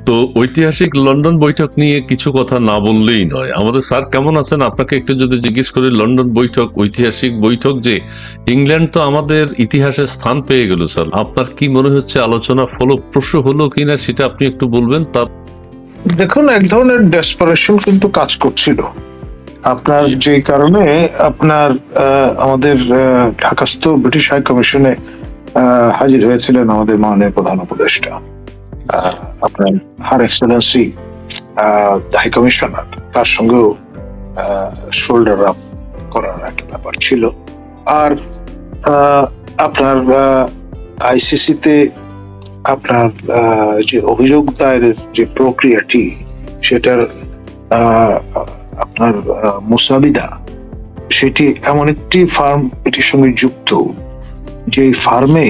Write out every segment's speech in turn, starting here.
তো ঐতিহাসিক লন্ডন বৈঠক নিয়ে কিছু কথা না বললেই নয়। আমাদের স্যার কেমন আছেন আপনাকে একটু যদি জিজ্ঞেস করি, লন্ডন বৈঠক ঐতিহাসিক বৈঠক, যে ইংল্যান্ড তো আমাদের ইতিহাসে স্থান পেয়ে গেল, স্যার আপনার কি মনে হচ্ছে আলোচনা ফলপ্রসূ হলো কিনা সেটা আপনি একটু বলবেন। তার দেখুন, এক ধরনের ডেসপারেশন কিন্তু কাজ করছিল আপনার, যে কারণে আপনার আমাদের ঢাকাস্থ ব্রিটিশ হাই কমিশনে হাজির হয়েছিলেন আমাদের মাননীয় প্রধান উপদেষ্টা, আপনার হার এক্সেলেন্সি হাই কমিশনার, তার সঙ্গেও শোল্ডার আপ করার একটা ব্যাপার ছিল। আর আপনার আইসিসিতে আপনার যে অভিযোগ দায়েরের যে প্রক্রিয়াটি, সেটার আপনার মুসাবিদা, সেটি এমন একটি ফার্ম এটির সঙ্গে যুক্ত, যে ফার্মে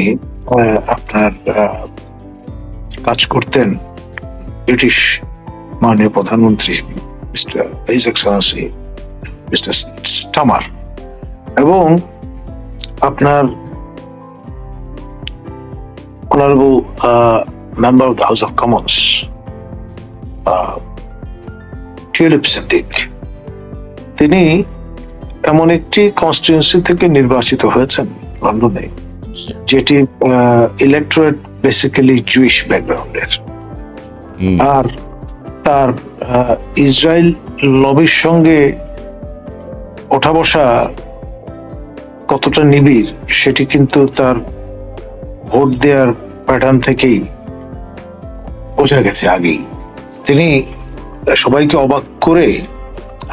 আপনার কাজ করতেন ব্রিটিশ মাননীয় প্রধানমন্ত্রী mister his Excellency mister Starmer, এবং আপনার honourable member of the house of Commons tulip Siddique, তিনি এমন একটি কনস্টিটিউয়েন্সি থেকে নির্বাচিত হয়েছেন লন্ডনে, যেটি ইলেকটোরেট বেসিক্যালি জুইশ ব্যাকগ্রাউন্ডের। আর তার ইসরায়েল লবির সঙ্গে ওঠা বসা কতটা নিবিড় সেটি কিন্তু তার ভোট দেওয়ার প্যাটার্ন থেকেই বোঝা গেছে আগেই। তিনি সবাইকে অবাক করে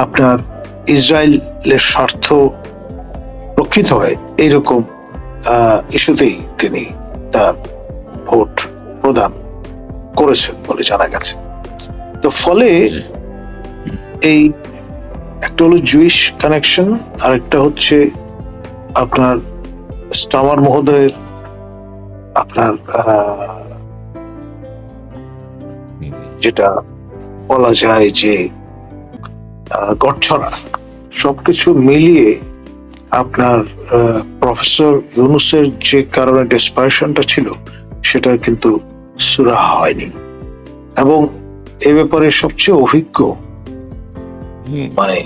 আপনার ইসরায়েলের স্বার্থ রক্ষিত হয় এইরকম ইস্যুতেই তিনি তার ভোট প্রদান করেছেন বলে জানা গেছে। তো ফলে এই একটা হলো জুইশ কানেকশন, আর একটা হচ্ছে আপনার স্টামার মহোদয়ের আপনার যেটা বলা যায় যে গঠছড়া, সবকিছু মিলিয়ে আপনার প্রফেসর ইউনুসের যে কারণে ডেসপারেশনটা ছিল সেটা কিন্তু সুরাহা হয়নি। এবং এ ব্যাপারে সবচেয়ে অভিজ্ঞ মানে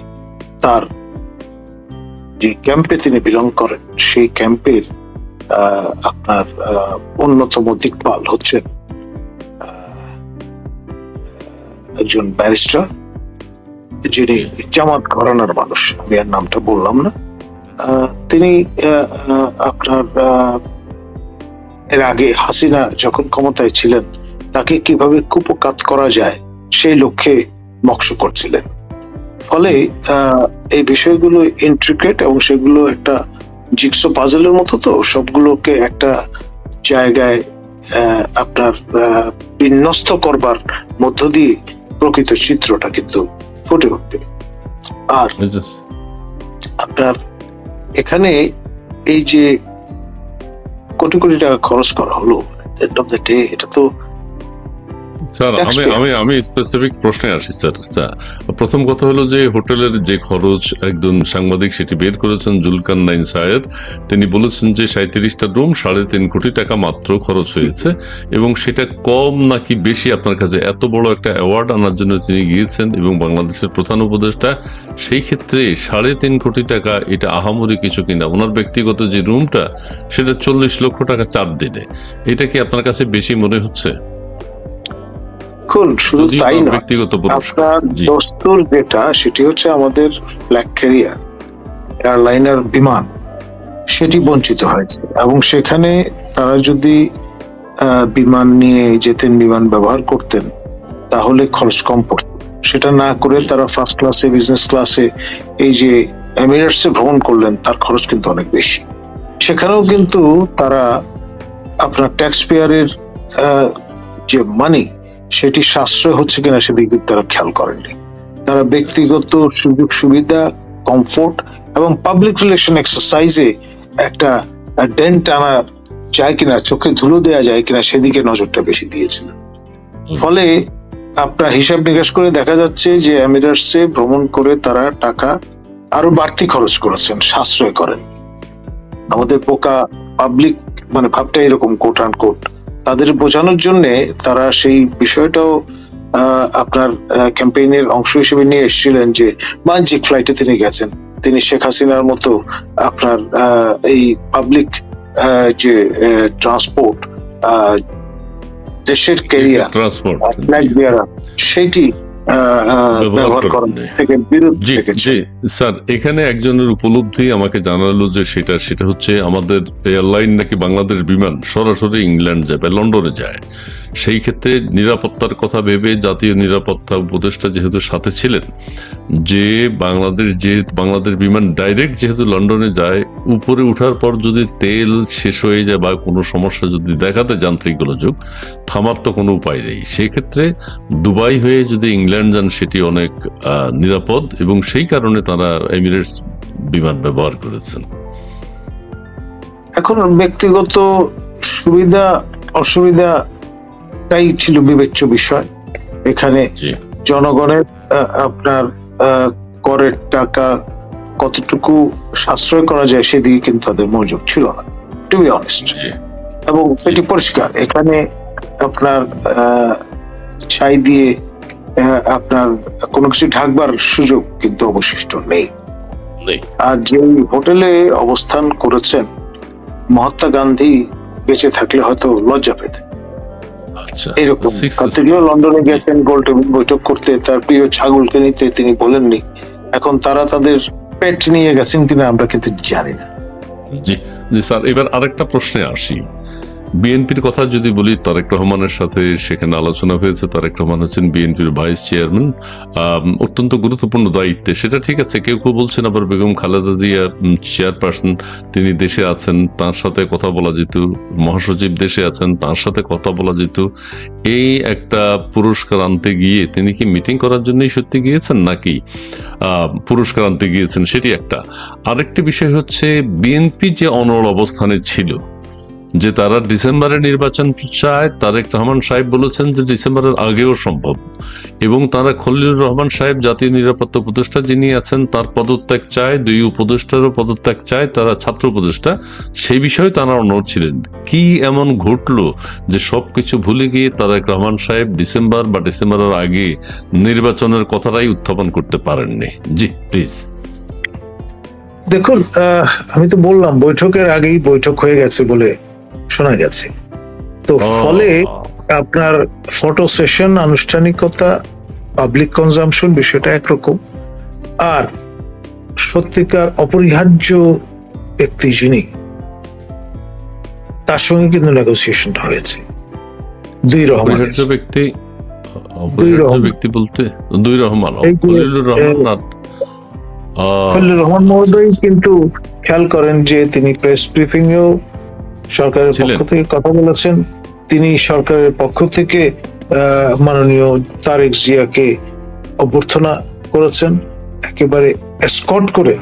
তার যে ক্যাম্পে তিনি বিলং করেন, সেই ক্যাম্পের আপনার অন্যতম দিকপাল হচ্ছেন একজন ব্যারিস্টার, যিনি জামাত ঘরানার মানুষ, আমি আর নামটা বললাম না। তিনি আপনার এর আগে হাসিনা যখন ক্ষমতায় ছিলেন তাকে কিভাবে কুপকাত করা যায় সেই লক্ষ্যে মকস করছিলেন। ফলে এই বিষয়গুলো ইন্ট্রিকেট এবং সেগুলো একটা জিগসো পাজলের মতো, তো সবগুলোকে একটা জায়গায় আপনার বিন্যস্ত করবার মধ্য দিয়ে প্রকৃত চিত্রটা কিন্তু ফুটে উঠবে। আর আপনার এখানে এই যে কোটি কোটি টাকা খরচ করা হলো, এন্ড অফ দ্য ডে এটা তো স্যার আমি স্পেসিফিক প্রশ্নে আসি স্যার। প্রথম কথা হলো যে হোটেলের যে খরচ একজন সাংবাদিক সেটি বের করেছেন, জুলকারনাইন সায়ের, তিনি বলেছেন যে 37টা রুম 3.5 কোটি টাকা মাত্র খরচ হয়েছে, এবং সেটা কম নাকি বেশি আপনার কাছে? এত বড় একটা অ্যাওয়ার্ড আনার জন্য তিনি গিয়েছেন এবং বাংলাদেশের প্রধান উপদেষ্টা, সেই ক্ষেত্রে 3.5 কোটি টাকা এটা আহামরি কিছু কিনা? ওনার ব্যক্তিগত যে রুমটা সেটা 40 লক্ষ টাকা 4 দিনে, এটা কি আপনার কাছে বেশি মনে হচ্ছে? শুধু তাই না, আপনার দস্তুর যেটা সেটি হচ্ছে আমাদের ফ্ল্যাগ ক্যারিয়ার এয়ারলাইনার বিমান, সেটি বঞ্চিত হয়েছে। এবং সেখানে তারা যদি বিমান নিয়ে যেতেন, বিমান ব্যবহার করতেন, তাহলে খরচ কম পড়ত। সেটা না করে তারা ফার্স্ট ক্লাসে, বিজনেস ক্লাসে, এই যে এমিরেটসে ভ্রমণ করলেন, তার খরচ কিন্তু অনেক বেশি। সেখানেও কিন্তু তারা আপনার ট্যাক্স পেয়ারের যে মানি, সেটি সাশ্রয় হচ্ছে কিনা সেদিক তারা খেয়াল করেননি। তারা ব্যক্তিগত সুযোগ সুবিধা, কমফোর্ট এবং পাবলিক রিলেশন এক্সারসাইজে একটা ডেন্ট আনা যায় কিনা, চোখে ধুলো দেওয়া যায় কিনা, সেদিকে নজরটা বেশি দিয়েছিল। ফলে আপনার হিসাব নিকাশ করে দেখা যাচ্ছে যে এমিরেটসে ভ্রমণ করে তারা টাকা আরো বাড়তি খরচ করেছেন, সাশ্রয় করেন। আমাদের বোকা পাবলিক মানে ভাবটা এরকম, কোট অ্যান্ড কোট, তাদের বোঝানোর জন্য তারা সেই বিষয়টাও আপনার ক্যাম্পেইনের অংশ হিসেবে নিয়ে এসেছিলেন যে বাণিজ্যিক ফ্লাইটে তিনি গেছেন, তিনি শেখ হাসিনার মতো আপনার এই পাবলিক যে ট্রান্সপোর্ট দেশের ক্যারিয়ার ট্রান্সপোর্ট সেটি ব্যবহার করার থেকে বিরত থেকেছে। স্যার, এখানে একজনের উপলব্ধি আমাকে জানালো যে সেটা হচ্ছে আমাদের এয়ারলাইন নাকি বাংলাদেশ বিমান সরাসরি ইংল্যান্ড যায় বা লন্ডনে যায়। সেই ক্ষেত্রে নিরাপত্তার কথা ভেবে জাতীয় নিরাপত্তা উপদেষ্টা যেহেতু সাথে ছিলেন, যে বাংলাদেশ বিমান ডাইরেক্ট যেহেতু লন্ডনে যায়, উপরে উঠার পর যদি তেল শেষ হয়ে যায় বা কোনো সমস্যা যদি দেখাতে যান্ত্রিক গোলযোগ, থামার তো কোনো উপায় নেই। সেক্ষেত্রে দুবাই হয়ে যদি ইংল্যান্ড যান সেটি অনেক নিরাপদ, এবং সেই কারণে তারা এমিরেটস বিমান ব্যবহার করেছেন। এখন ব্যক্তিগত সুবিধা অসুবিধাটাই ছিল বিবেচ্য বিষয়। এখানে জনগণের আপনার করের টাকা কতটুকু সাশ্রয় করা যায় সেদিকে কিন্তু তাদের মনোযোগ ছিল না, টু বি অনেস্ট, এবং সেটি পরিষ্কার। এখানে আপনার ছাই দিয়ে আপনার কোনো কিছু ঢাকবার সুযোগ কিন্তু অবশিষ্ট নেই। আর যে হোটেলে অবস্থান করেছেন, মহাত্মা গান্ধী বেঁচে থাকলে হয়তো লজ্জা পেতেন এরকম। তিনিও লন্ডনে গেছেন গোলটেবিল বৈঠক করতে, তার প্রিয় ছাগলকে নিতে, তিনি বলেননি। এখন তারা তাদের পেট নিয়ে গেছেন কিনা আমরা কিন্তু জানি না। জি স্যার, এবার আরেকটা প্রশ্নে আসি। বিএনপির কথা যদি বলি, তারেক রহমানের সাথে সেখানে আলোচনা হয়েছে। তারেক রহমান হচ্ছেন বিএনপির ভাইস চেয়ারম্যান, অত্যন্ত গুরুত্বপূর্ণ দায়িত্বে, সেটা ঠিক আছে। কেউ কেউ বলছেন আবার বেগম খালেদা জিয়া চেয়ারপারসন, তিনি দেশে আছেন, তার সাথে কথা বলা যেত। মহাসচিব দেশে আছেন, তার সাথে কথা বলা যেত। এই একটা পুরস্কার আনতে গিয়ে তিনি কি মিটিং করার জন্যই সত্যি গিয়েছেন নাকি পুরস্কার আনতে গিয়েছেন, সেটি একটা। আরেকটি বিষয় হচ্ছে বিএনপি যে অনড় অবস্থানে ছিল, যে তারা ডিসেম্বরে নির্বাচন চায়। তারেক রহমান সাহেব বলেছেন যে ডিসেম্বরের আগেও সম্ভব, এবং তারা খলিলুর রহমান সাহেব জাতীয় নিরাপত্তা উপদেষ্টা যিনি আছেন তার পদত্যাগ চায়, দুই উপদেষ্টারও পদত্যাগ চায়, তারা ছাত্র উপদেষ্টা, সেই বিষয়ে তারা অনড় ছিলেন। কি এমন ঘটলো যে সবকিছু ভুলে গিয়ে তারেক রহমান সাহেব ডিসেম্বর বা ডিসেম্বরের আগে নির্বাচনের কথাটাই উত্থাপন করতে পারেননি? জি প্লিজ। দেখুন, আমি তো বললাম বৈঠকের আগেই বৈঠক হয়ে গেছে বলে শোনা গেছে। তো ফলে আপনার ফটো সেশন, আনুষ্ঠানিকতা, পাবলিক কনজাম্পশন বিষয়টা একরকম, আর সত্যিকার অপরিহার্য ব্যক্তি যিনি, তার সঙ্গে কিন্তু নেগোসিয়েশনটা হয়েছে। দুই রহমান বলতে দুই রহমান, খলিলুর রহমান মহোদয় কিন্তু খেয়াল করেন যে তিনি প্রেস ব্রিফিং এও সরকারের পক্ষ থেকে কথা বলেছেন। তিনি সরকারের পক্ষ থেকে মাননীয় তারেক জিয়াকে অভ্যর্থনা করেছেন, একেবারে এসকর্ট করে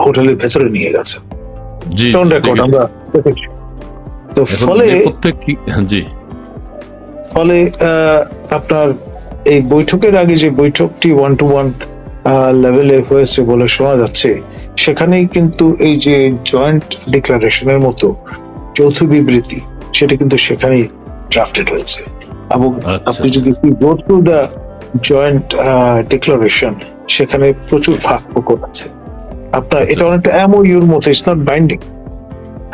হোটেলের ভেতরে নিয়ে গেছেন। তো ফলে আপনার এই বৈঠকের আগে যে বৈঠকটি 1-to-1 লেভেলে হয়েছে বলে শোনা যাচ্ছে, সেখানেই কিন্তু এই যে জয়েন্ট ডিক্লারেশনের মতো যৌথ বিবৃতি, সেটা কিন্তু সেখানেই ড্রাফটেড হয়েছে। এবং আপনি যদি go through the joint declaration, সেখানে প্রচুর ফাঁক ফোকর আছে। আপনার এটা অনেকটা এমওইউর মতো, ইটস নট বাইন্ডিং।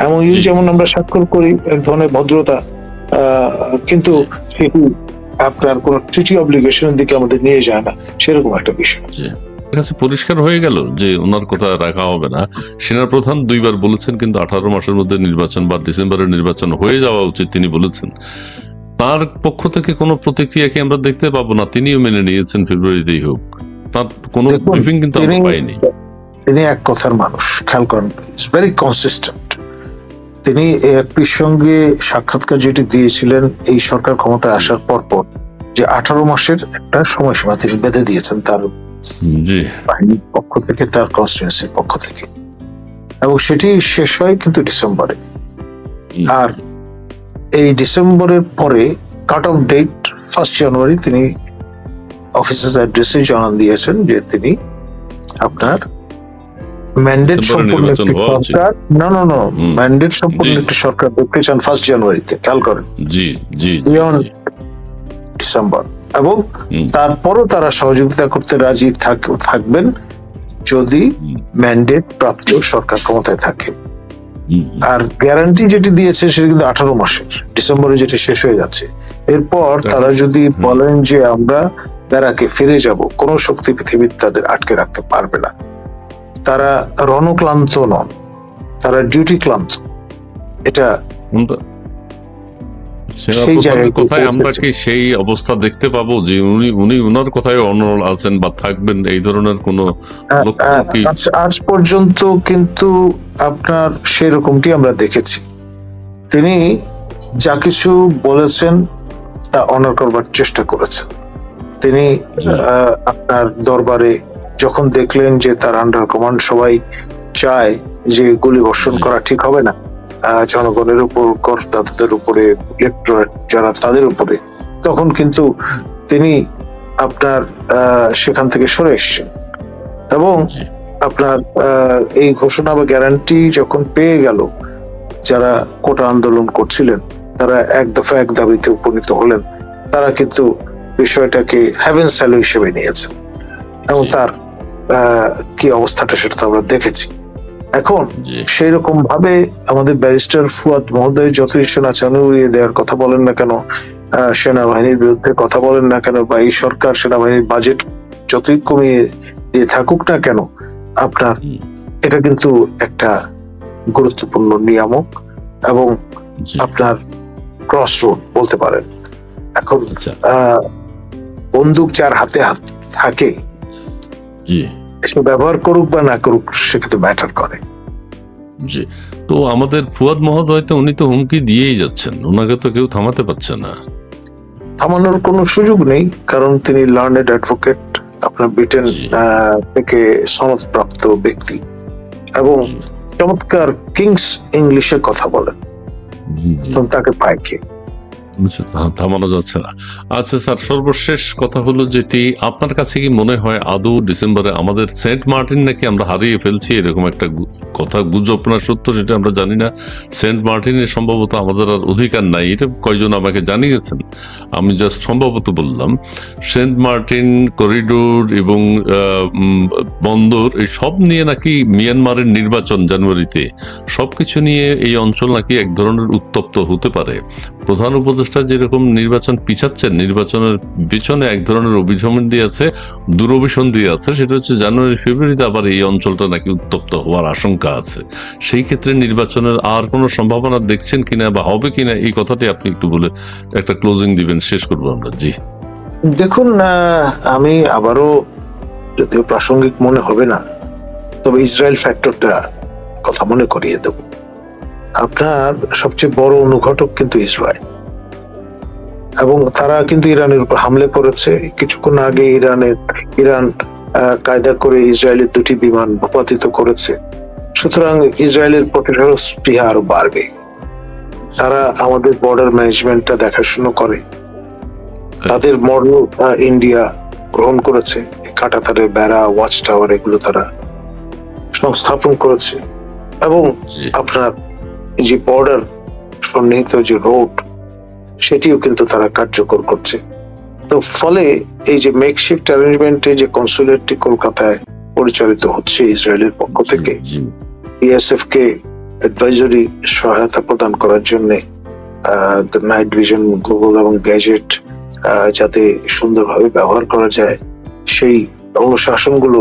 এমওইউ যেমন আমরা স্বাক্ষর করি, এক ধরনের ভদ্রতা, কিন্তু সেটি আপনার কোন ট্রিটি অব্লিগেশনের দিকে আমাদের নিয়ে যায় না, সেরকম একটা বিষয়। কাছে পরিষ্কার হয়ে গেল যে ওনার কথা রাখা হবে না। সেনাপ্রধান 2 বার বলেছেন, কিন্তু 18 মাসের মধ্যে নির্বাচন বা ডিসেম্বরের নির্বাচন হয়ে যাওয়া উচিত তিনি বলেছেন। তার পক্ষ থেকে কোনো প্রতিক্রিয়া কি আমরা দেখতে পাবো না? তিনিও মেনে নিয়েছেন ফেব্রুয়ারিতেই হোক, তার কোনো ব্রিফিং কিন্তু আমরা পাইনি। তিনি এক কথার মানুষ, খেয়াল করেন, ইটস ভেরি কনসিস্টেন্ট। তিনি এএফপির সঙ্গে সাক্ষাৎকার যেটি দিয়েছিলেন এই সরকার ক্ষমতায় আসার পর যে 18 মাসের একটা সময়সীমা তিনি বেঁধে দিয়েছেন তার বাহিনীর পক্ষ থেকে, তার কনস্টিটিউয়েন্সির পক্ষ থেকে, এবং সেটি শেষ হয় কিন্তু ডিসেম্বরে। আর এই ডিসেম্বরের পরে কাট অফ ডেট 1 জানুয়ারি তিনি অফিসার্স অ্যাড্রেসে জানান দিয়েছেন যে তিনি আপনার ম্যান্ডেট সম্পূর্ণ একটি সরকার, ম্যান্ডেট সম্পূর্ণ একটি সরকার দেখতে চান 1 জানুয়ারিতে। খেয়াল করেন, ডিসেম্বর। এবং তারপরও তারা সহযোগিতা করতে রাজি থাকবেন যদি ম্যান্ডেট প্রাপ্ত সরকার ক্ষমতায় থাকে। আর গ্যারান্টি যেটি দিয়েছে সেটা কিন্তু 18 মাসের, ডিসেম্বরে যেটা শেষ হয়ে যাচ্ছে। এরপর তারা যদি বলেন যে আমরা তারাকে ফিরে যাব, কোন শক্তি পৃথিবীর তাদের আটকে রাখতে পারবে না। তারা রণক্লান্ত নন, তারা ডিউটি ক্লান্ত। এটা কোথায় আমরা কি সেই অবস্থা দেখতে পাবো যে উনি উনার কোথায় অনড় আছেন বা থাকবেন, এই ধরনের কোন লক্ষণ কি? আজ পর্যন্ত কিন্তু আপনার সেরকমটি আমরা দেখেছি। তিনি যা কিছু বলেছেন তা অনার করবার চেষ্টা করেছেন। তিনি আপনার দরবারে যখন দেখলেন যে তার আন্ডার কমান্ড সবাই চায় যে গুলি বর্ষণ করা ঠিক হবে না, জনগণের উপর, করদাতাদের উপরে, ইলেকটোরেট যারা তাদের উপরে, তখন কিন্তু তিনি আপনার সেখান থেকে সরে এসছেন এবং আপনার এই ঘোষণা বা গ্যারান্টি যখন পেয়ে গেল, যারা কোটা আন্দোলন করছিলেন তারা এক দফা এক দাবিতে উপনীত হলেন। তারা কিন্তু বিষয়টাকে হেভেন স্যালো হিসেবে নিয়েছেন এবং তার কি অবস্থাটা সেটা তো আমরা দেখেছি। এখন সেই রকম ভাবে আমাদের ব্যারিস্টার ফুয়াদ মহোদয় যতই সেনা চালু উড়িয়ে দেওয়ার কথা বলেন না কেন, সেনাবাহিনীর বিরুদ্ধে কথা বলেন না কেন, বা এই সরকার সেনাবাহিনীর বাজেট যতই কমিয়ে দিয়ে থাকুক না কেন, আপনার এটা কিন্তু একটা গুরুত্বপূর্ণ নিয়ামক এবং আপনার ক্রস রোড বলতে পারেন। এখন বন্দুক যার হাতে থাকে সে ব্যবহার করুক বা না করুক সে কিন্তু ম্যাটার করে। জি, তো আমাদের ফুয়াদ মহোদয় তো উনি তো হুমকি দিয়েই যাচ্ছেন, ওনাকে তো কেউ থামাতে পারছে না। থামানোর কোনো সুযোগ নেই, কারণ তিনি লার্নেড অ্যাডভোকেট, আপনার ব্রিটেন থেকে সনদপ্রাপ্ত ব্যক্তি এবং চমৎকার কিংস ইংলিশে কথা বলেন, তাকে পায় কে? থামানো যাচ্ছে না। আচ্ছা স্যার, সর্বশেষ কথা হলো যেটি, আপনার কাছে কি মনে হয় আদৌ ডিসেম্বরে আমাদের সেন্ট মার্টিন নাকি আমরা হারিয়ে ফেলছি, এরকম একটা কথা, গুজব না সত্য সেটা আমরা জানি না। সেন্ট মার্টিনের সম্ভবত আমাদের আর অধিকার নাই, এটা কয়জন আমাকে জানিয়েছেন, আমি জাস্ট সম্ভবত বললাম। সেন্ট মার্টিন করিডোর এবং বন্দর এই সব নিয়ে নাকি মিয়ানমারের নির্বাচন জানুয়ারিতে, সবকিছু নিয়ে এই অঞ্চল নাকি এক ধরনের উত্তপ্ত হতে পারে। প্রধান উপদেষ্টা যেরকম নির্বাচন পিছাচ্ছেন, নির্বাচনের পিছনে এক ধরনের অভিসন্ধি আছে, দুরভিসন্ধি আছে, সেটা হচ্ছে জানুয়ারি ফেব্রুয়ারিতে আবার এই অঞ্চলটা নাকি উত্তপ্ত হওয়ার আশঙ্কা আছে। সেই ক্ষেত্রে নির্বাচনের আর কোনো সম্ভাবনা দেখছেন কিনা বা হবে কিনা, এই কথাটি আপনি একটু বলে একটা ক্লোজিং দিবেন, শেষ করবো আমরা। জি দেখুন, আমি আবারও, যদিও প্রাসঙ্গিক মনে হবে না, তবে ইসরায়েল ফ্যাক্টরটা কথা মনে করিয়ে দেব। আপনার সবচেয়ে বড় অনুঘটক কিন্তু ইসরায়েল, এবং তারা কিন্তু ইরানের উপর হামলে করেছে। কিছুক্ষণ আগে ইরান কায়দা করে ইসরায়েলের 2টি বিমান ভূপাতিত করেছে। সুতরাং ইসরায়েলের প্রতিরোধ স্পৃহা আরো বাড়বে। তারা আমাদের বর্ডার ম্যানেজমেন্টটা দেখাশোনা করে, তাদের মডেল ইন্ডিয়া গ্রহণ করেছে, কাঁটাতারের বেড়া, ওয়াচ টাওয়ার এগুলো তারা সংস্থাপন করেছে, এবং আপনার যে বর্ডার সন্নিহিত যে রোড সেটিও কিন্তু তারা কার্যকর করছে। তো ফলে এই যে মেকশিফট অ্যারেঞ্জমেন্টে যে কনসুলেটটি কলকাতায় পরিচালিত হচ্ছে ইসরায়েলের পক্ষ থেকে, বিএসএফ কে অ্যাডভাইজরি সহায়তা প্রদান করার জন্য নাইট ভিশন, গুগল এবং গ্যাজেট যাতে সুন্দরভাবে ব্যবহার করা যায়, সেই অনুশাসনগুলো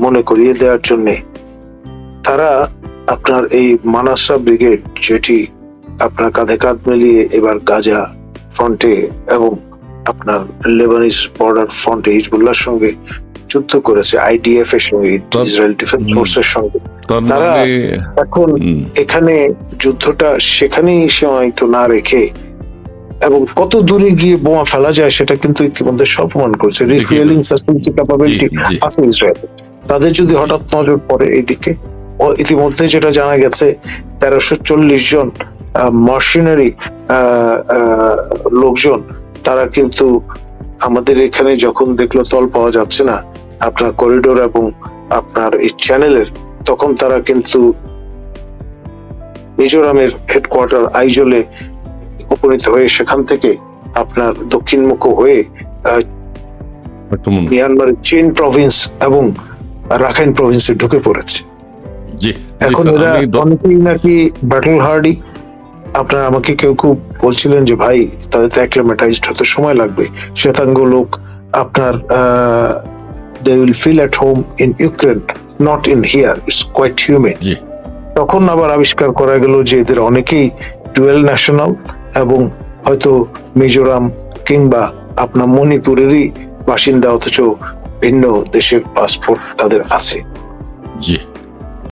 মনে করিয়ে দেওয়ার জন্য তারা আপনার এই মানাসা ব্রিগেড, যেটি আপনার কাঁধে কাঁধ মিলিয়ে এবার গাজা ফ্রন্টে এবং আপনার লেবানিজ বর্ডার ফ্রন্টে হিজবুল্লাহর সঙ্গে যুদ্ধ করেছে, আইডিএফ এর সঙ্গে, ইসরায়েল ডিফেন্স ফোর্সের সঙ্গে, তারা এখন এখানে যুদ্ধটা সেখানেই সীমায়িত না রেখে এবং কত দূরে গিয়ে বোমা ফেলা যায় সেটা কিন্তু ইতিমধ্যে সব প্রমাণ করেছে। রিফুয়েলিং ফ্যাসিলিটি ক্যাপাবিলিটি আছে ইসরায়েল। তাদের যদি হঠাৎ নজর পড়ে এইদিকে, ইতিমধ্যে যেটা জানা গেছে 1340 জন মার্সেনারি লোকজন, তারা কিন্তু আমাদের এখানে যখন দেখলো তল পাওয়া যাচ্ছে না আপনার করিডোর এবং আপনার এই চ্যানেলের, তখন তারা কিন্তু মিজোরামের হেডকোয়ার্টার আইজলে উপনীত হয়ে সেখান থেকে আপনার দক্ষিণমুখ হয়ে মিয়ানমারের চেন প্রভিন্স এবং রাখাইন প্রভিন্সে ঢুকে পড়েছে। এখন এরা অনেকেই নাকি ব্যাটল হার্ডি। আপনার আমাকে কেউ বলছিলেন যে ভাই তাদের তো অ্যাক্লিমেটাইজড হতে সময় লাগবে, শ্বেতাঙ্গ লোক আপনার they will feel at home in Ukraine, not in here, it's quite humane. তখন আবার আবিষ্কার করা গেল যে এদের অনেকেই ডুয়েল ন্যাশনাল এবং হয়তো মিজোরাম কিংবা আপনার মণিপুরেরই বাসিন্দা, অথচ ভিন্ন দেশের পাসপোর্ট তাদের আছে।